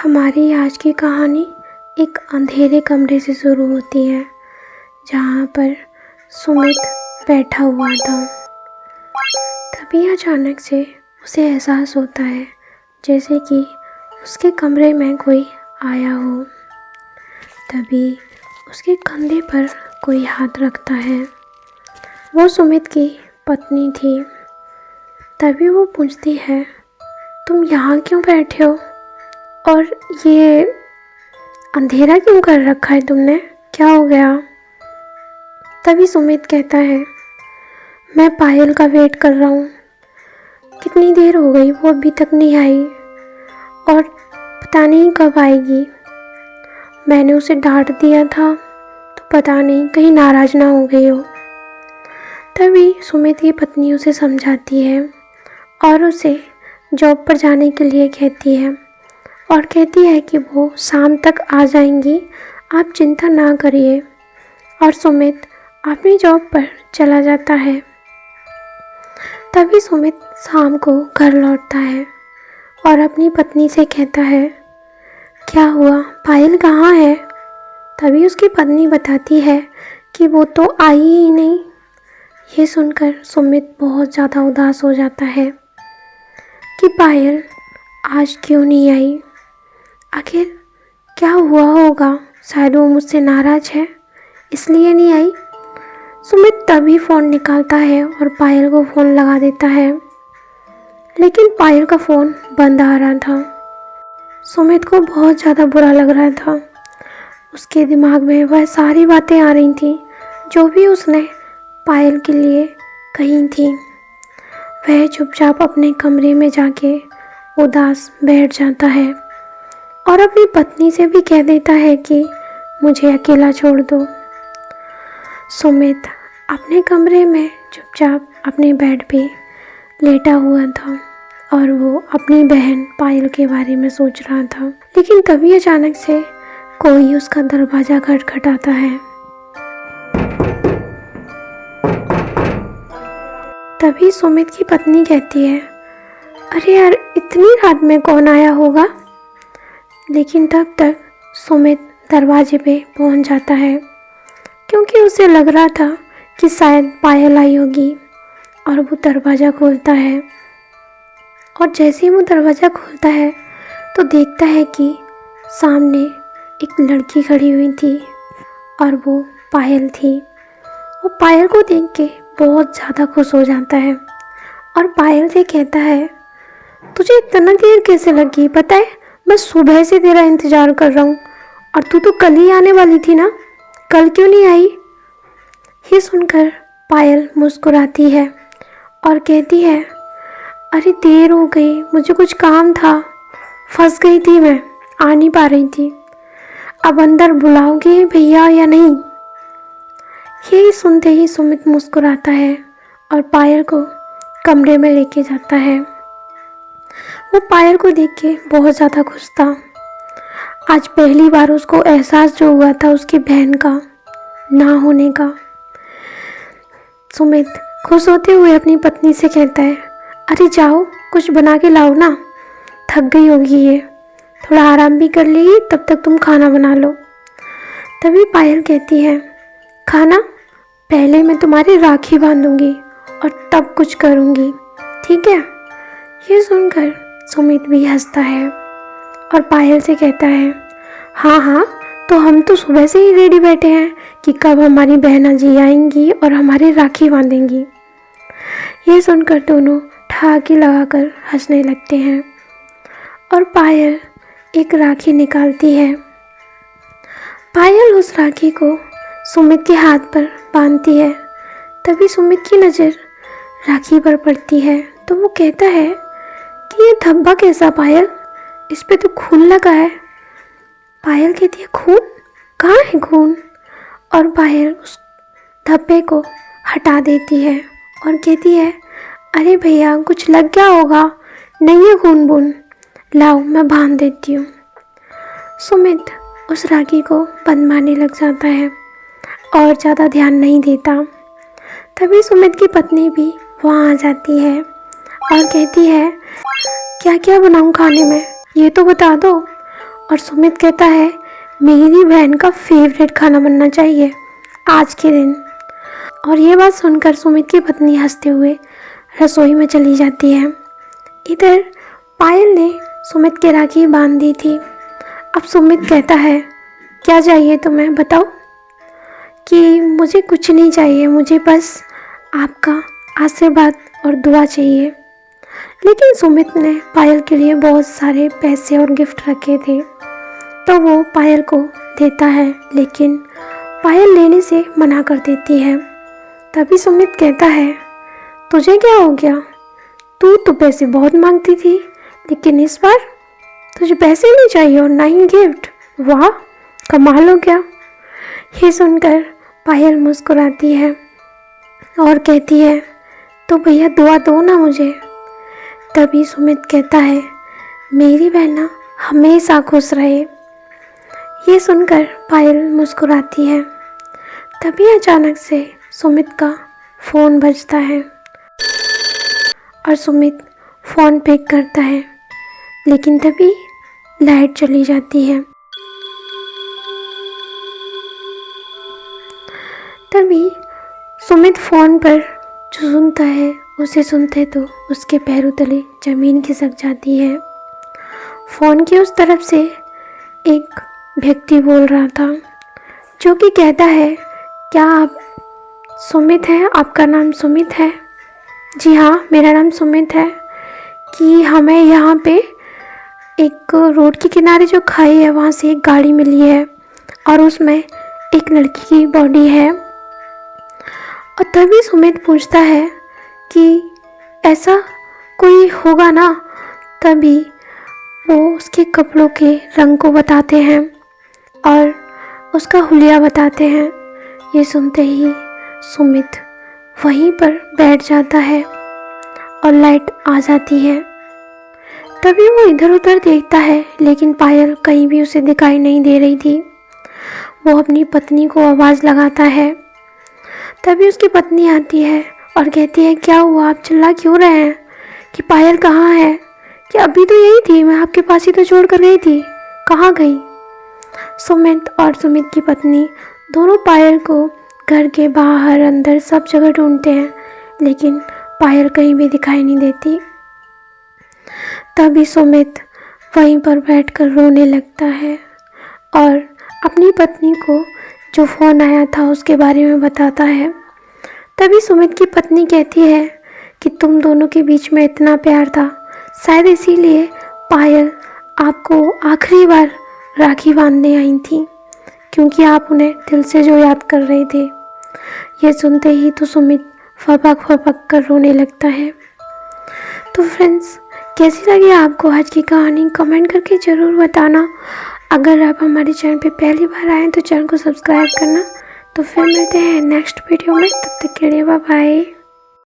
हमारी आज की कहानी एक अंधेरे कमरे से शुरू होती है जहाँ पर सुमित बैठा हुआ था। तभी अचानक से उसे एहसास होता है जैसे कि उसके कमरे में कोई आया हो। तभी उसके कंधे पर कोई हाथ रखता है। वो सुमित की पत्नी थी। तभी वो पूछती है, तुम यहाँ क्यों बैठे हो और ये अंधेरा क्यों कर रखा है तुमने, क्या हो गया? तभी सुमित कहता है, मैं पायल का वेट कर रहा हूँ। कितनी देर हो गई, वो अभी तक नहीं आई और पता नहीं कब आएगी। मैंने उसे डांट दिया था तो पता नहीं कहीं नाराज़ ना हो गई हो। तभी सुमित की पत्नी उसे समझाती है और उसे जॉब पर जाने के लिए कहती है और कहती है कि वो शाम तक आ जाएंगी, आप चिंता ना करिए। और सुमित अपनी जॉब पर चला जाता है। तभी सुमित शाम को घर लौटता है और अपनी पत्नी से कहता है, क्या हुआ, पायल कहाँ है? तभी उसकी पत्नी बताती है कि वो तो आई ही नहीं। ये सुनकर सुमित बहुत ज़्यादा उदास हो जाता है कि पायल आज क्यों नहीं आई। आखिर क्या हुआ होगा, शायद वो मुझसे नाराज़ है इसलिए नहीं आई। सुमित तभी फ़ोन निकालता है और पायल को फ़ोन लगा देता है, लेकिन पायल का फ़ोन बंद आ रहा था। सुमित को बहुत ज़्यादा बुरा लग रहा था। उसके दिमाग में वह सारी बातें आ रही थी जो भी उसने पायल के लिए कही थी। वह चुपचाप अपने कमरे में जाके उदास बैठ जाता है और अपनी पत्नी से भी कह देता है कि मुझे अकेला छोड़ दो। सुमित अपने कमरे में चुपचाप अपने बेड पे लेटा हुआ था और वो अपनी बहन पायल के बारे में सोच रहा था। लेकिन तभी अचानक से कोई उसका दरवाज़ा खटखटाता है। तभी सुमित की पत्नी कहती है, अरे यार, इतनी रात में कौन आया होगा? लेकिन तब तक सुमित दरवाजे पे पहुंच जाता है क्योंकि उसे लग रहा था कि शायद पायल आई होगी। और वो दरवाज़ा खोलता है और जैसे ही वो दरवाज़ा खोलता है तो देखता है कि सामने एक लड़की खड़ी हुई थी और वो पायल थी। वो पायल को देख के बहुत ज़्यादा खुश हो जाता है और पायल से कहता है, तुझे इतना देर कैसे लगी? पता है, मैं सुबह से तेरा इंतज़ार कर रहा हूँ और तू तो कल ही आने वाली थी ना, कल क्यों नहीं आई? ये सुनकर पायल मुस्कुराती है और कहती है, अरे देर हो गई, मुझे कुछ काम था, फंस गई थी, मैं आ नहीं पा रही थी। अब अंदर बुलाओगे भैया या नहीं? यही सुनते ही सुमित मुस्कुराता है और पायल को कमरे में लेके जाता है। वो पायल को देख के बहुत ज़्यादा खुश था। आज पहली बार उसको एहसास जो हुआ था उसकी बहन का ना होने का। सुमित खुश होते हुए अपनी पत्नी से कहता है, अरे जाओ, कुछ बना के लाओ ना, थक गई होगी ये, थोड़ा आराम भी कर लेगी, तब तक तुम खाना बना लो। तभी पायल कहती है, खाना? पहले मैं तुम्हारी राखी बांधूंगी और तब कुछ करूंगी, ठीक है? ये सुनकर सुमित भी हंसता है और पायल से कहता है, हाँ हाँ, तो हम तो सुबह से ही रेडी बैठे हैं कि कब हमारी बहना जी आएंगी और हमारी राखी बांधेंगी। ये सुनकर दोनों ठहाके लगाकर हंसने लगते हैं और पायल एक राखी निकालती है। पायल उस राखी को सुमित के हाथ पर बांधती है। तभी सुमित की नज़र राखी पर पड़ती है तो वो कहता है कि ये धब्बा कैसा पायल, इस पे तो खून लगा है। पायल कहती है, खून? कहाँ है खून? और पायल उस धब्बे को हटा देती है और कहती है, अरे भैया, कुछ लग गया होगा, नहीं है खून बून, लाओ मैं बांध देती हूँ। सुमित उस राखी को बंधवाने लग जाता है और ज़्यादा ध्यान नहीं देता। तभी सुमित की पत्नी भी वहाँ आ जाती है और कहती है, क्या क्या बनाऊँ खाने में, ये तो बता दो। और सुमित कहता है मेरी बहन का फेवरेट खाना बनना चाहिए आज के दिन। और ये बात सुनकर सुमित की पत्नी हंसते हुए रसोई में चली जाती है। इधर पायल ने सुमित के राखी बांध दी थी। अब सुमित कहता है क्या चाहिए तुम्हें बताओ। कि मुझे कुछ नहीं चाहिए, मुझे बस आपका आशीर्वाद और दुआ चाहिए। लेकिन सुमित ने पायल के लिए बहुत सारे पैसे और गिफ्ट रखे थे, तो वो पायल को देता है, लेकिन पायल लेने से मना कर देती है। तभी सुमित कहता है तुझे क्या हो गया, तू तो पैसे बहुत मांगती थी, लेकिन इस बार तुझे पैसे नहीं चाहिए और ना ही गिफ्ट। वाह, कमाल हो गया। ये सुनकर पायल मुस्कुराती है और कहती है तो भैया दुआ दो ना मुझे। तभी सुमित कहता है मेरी बहना हमेशा खुश रहे। ये सुनकर पायल मुस्कुराती है। तभी अचानक से सुमित का फ़ोन बजता है और सुमित फ़ोन पिक करता है, लेकिन तभी लाइट चली जाती है। तभी सुमित फ़ोन पर जो सुनता है उसे सुनते तो उसके पैरों तले ज़मीन खिसक जाती है। फ़ोन की उस तरफ से एक व्यक्ति बोल रहा था, जो कि कहता है क्या आप सुमित हैं, आपका नाम सुमित है? जी हाँ, मेरा नाम सुमित है। कि हमें यहाँ पे एक रोड के किनारे जो खाई है वहाँ से एक गाड़ी मिली है और उसमें एक लड़की की बॉडी है। और तभी सुमित पूछता है कि ऐसा कोई होगा ना। तभी वो उसके कपड़ों के रंग को बताते हैं और उसका हुलिया बताते हैं। ये सुनते ही सुमित वहीं पर बैठ जाता है और लाइट आ जाती है। तभी वो इधर उधर देखता है, लेकिन पायल कहीं भी उसे दिखाई नहीं दे रही थी। वो अपनी पत्नी को आवाज़ लगाता है। तभी उसकी पत्नी आती है और कहती है क्या हुआ, आप चिल्ला क्यों रहे हैं कि पायल कहाँ है? कि अभी तो यही थी, मैं आपके पास ही तो छोड़ कर गई थी, कहाँ गई? सुमित और सुमित की पत्नी दोनों पायल को घर के बाहर अंदर सब जगह ढूंढते हैं, लेकिन पायल कहीं भी दिखाई नहीं देती। तभी सुमित वहीं पर बैठकर रोने लगता है और अपनी पत्नी को जो फ़ोन आया था उसके बारे में बताता है। तभी सुमित की पत्नी कहती है कि तुम दोनों के बीच में इतना प्यार था, शायद इसीलिए पायल आपको आखिरी बार राखी बांधने आई थी, क्योंकि आप उन्हें दिल से जो याद कर रहे थे। ये सुनते ही तो सुमित फपक फपक कर रोने लगता है। तो फ्रेंड्स, कैसी लगी आपको आज की कहानी, कमेंट करके ज़रूर बताना। अगर आप हमारे चैनल पे पहली बार आए तो चैनल को सब्सक्राइब करना। तो फिर मिलते हैं नेक्स्ट वीडियो में, तब तक के लिए बाय बाय।